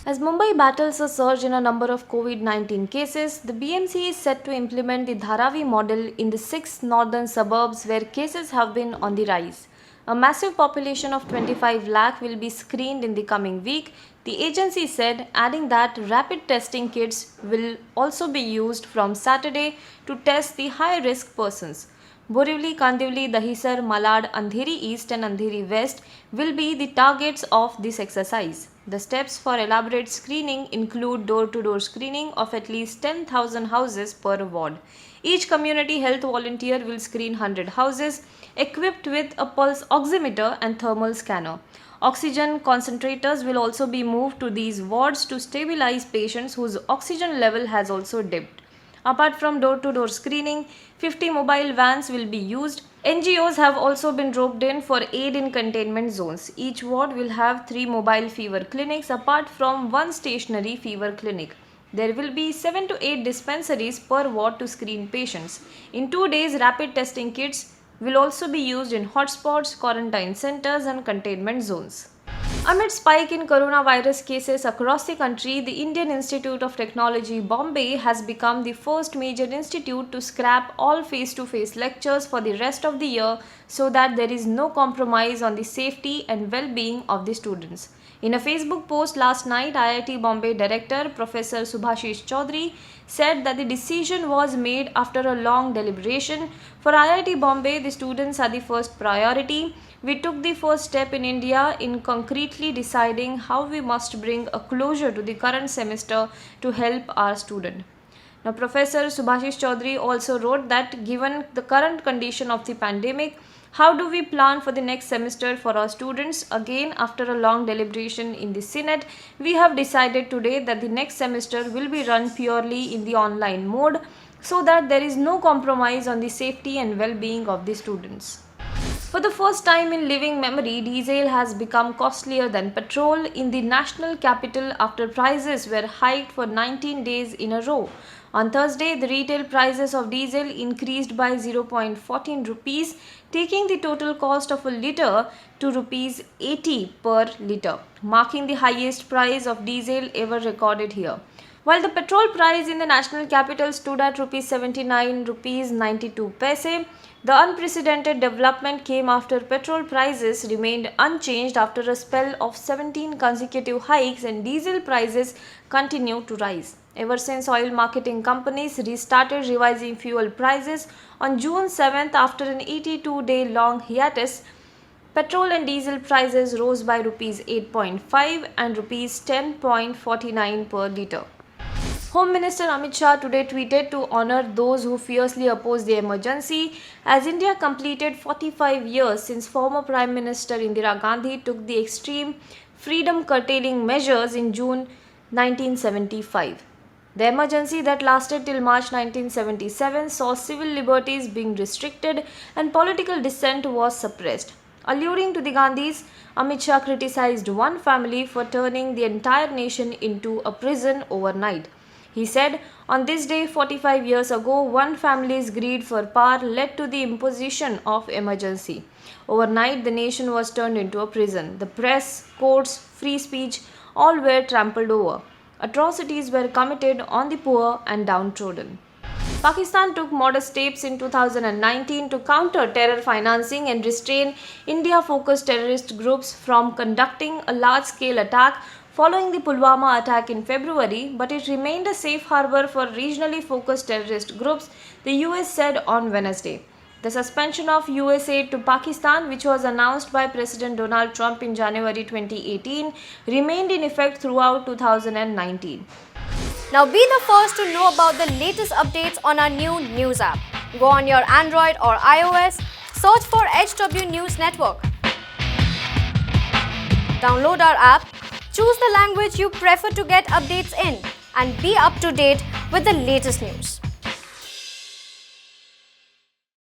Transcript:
As Mumbai battles a surge in a number of COVID-19 cases, the BMC is set to implement the Dharavi model in the 6 northern suburbs where cases have been on the rise. A massive population of 25 lakh will be screened in the coming week, the agency said, adding that rapid testing kits will also be used from Saturday to test the high-risk persons. Borivali, Kandivali, Dahisar, Malad, Andheri East and Andheri West will be the targets of this exercise. The steps for elaborate screening include door-to-door screening of at least 10,000 houses per ward. Each community health volunteer will screen 100 houses equipped with a pulse oximeter and thermal scanner. Oxygen concentrators will also be moved to these wards to stabilize patients whose oxygen level has also dipped. Apart from door-to-door screening, 50 mobile vans will be used. NGOs have also been roped in for aid in containment zones. Each ward will have 3 mobile fever clinics apart from 1 stationary fever clinic. There will be 7 to 8 dispensaries per ward to screen patients. In 2 days, rapid testing kits will also be used in hotspots, quarantine centers and containment zones. Amid spike in coronavirus cases across the country, the Indian Institute of Technology Bombay has become the first major institute to scrap all face-to-face lectures for the rest of the year so that there is no compromise on the safety and well-being of the students. In a Facebook post last night, IIT Bombay Director Professor Subhashish Chaudhary said that the decision was made after a long deliberation. For IIT Bombay, the students are the first priority. We took the first step in India in concretely deciding how we must bring a closure to the current semester to help our student. Now, Professor Subhashish Chaudhary also wrote that given the current condition of the pandemic, how do we plan for the next semester for our students? Again, after a long deliberation in the Senate, we have decided today that the next semester will be run purely in the online mode so that there is no compromise on the safety and well-being of the students. For the first time in living memory, diesel has become costlier than petrol in the national capital after prices were hiked for 19 days in a row. On Thursday, the retail prices of diesel increased by 0.14 rupees, taking the total cost of a litre to rupees 80 per litre, marking the highest price of diesel ever recorded here. While the petrol price in the national capital stood at rupees 79 rupees 92 paise, the unprecedented development came after petrol prices remained unchanged after a spell of 17 consecutive hikes and diesel prices continued to rise. Ever since oil marketing companies restarted revising fuel prices on June 7th after an 82-day long hiatus, petrol and diesel prices rose by rupees 8.5 and rupees 10.49 per litre. Home Minister Amit Shah today tweeted to honor those who fiercely opposed the emergency as India completed 45 years since former Prime Minister Indira Gandhi took the extreme freedom curtailing measures in June 1975. The emergency that lasted till March 1977 saw civil liberties being restricted and political dissent was suppressed. Alluding to the Gandhis, Amit Shah criticized one family for turning the entire nation into a prison overnight. He said, on this day 45 years ago, one family's greed for power led to the imposition of emergency. Overnight, the nation was turned into a prison. The press, courts, free speech, all were trampled over. Atrocities were committed on the poor and downtrodden. Pakistan took modest steps in 2019 to counter terror financing and restrain India-focused terrorist groups from conducting a large-scale attack following the Pulwama attack in February, but it remained a safe harbor for regionally focused terrorist groups, the US said on Wednesday. The suspension of US aid to Pakistan, which was announced by President Donald Trump in January 2018, remained in effect throughout 2019. Now be the first to know about the latest updates on our new news app. Go on your Android or iOS, search for HW News Network. Download our app, choose the language you prefer to get updates in, and be up to date with the latest news.